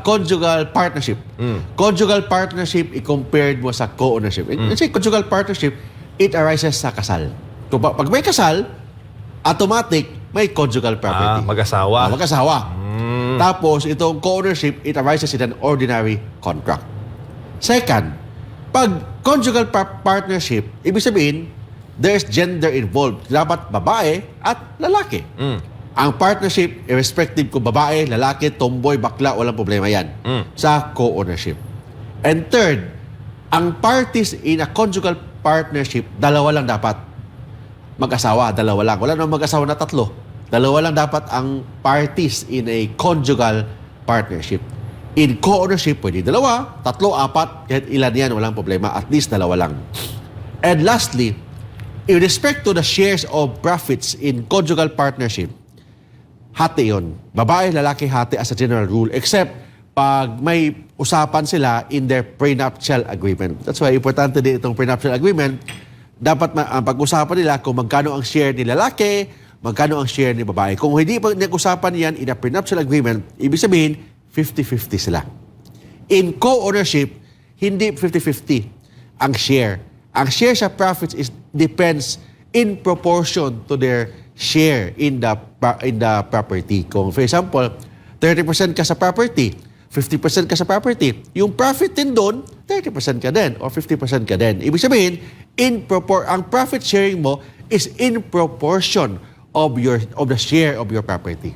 conjugal partnership. Conjugal partnership, i-compared mo sa co-ownership. Kasi conjugal partnership, it arises sa kasal. Pag may kasal, automatic, may conjugal property. Mag-asawa. Mag-asawa. Tapos, itong co-ownership, it arises in an ordinary contract. Second, pag conjugal partnership, ibig sabihin, there's gender involved. Dapat babae at lalaki. Ang partnership, irrespective kung babae, lalaki, tomboy, bakla, walang problema yan sa co-ownership. And third, ang parties in a conjugal partnership, dalawa lang dapat. Mag-asawa, dalawa lang. Wala namang mag-asawa na tatlo. Dalawa lang dapat ang parties in a conjugal partnership. In co-ownership, pwede dalawa, tatlo, apat, kahit ilan yan, walang problema. At least dalawa lang. And lastly, in respect to the shares of profits in conjugal partnership, hati yun. Babae, lalaki, hati as a general rule. Except pag may usapan sila in their prenuptial agreement. That's why importante din itong prenuptial agreement. Dapat pag-usapan nila kung magkano ang share ni lalaki, magkano ang share ni babae. Kung hindi pa nag-usapan yan in a prenuptial agreement, ibig sabihin, 50-50 sila. In co-ownership, hindi 50-50 ang share. Ang share sa profits depends in proportion to their share in the property. Kung for example, 30% ka sa property, 50% ka sa property, yung profit din doon, 30% ka din or 50% ka din. Ibig sabihin, ang profit sharing mo is in proportion of the share of your property.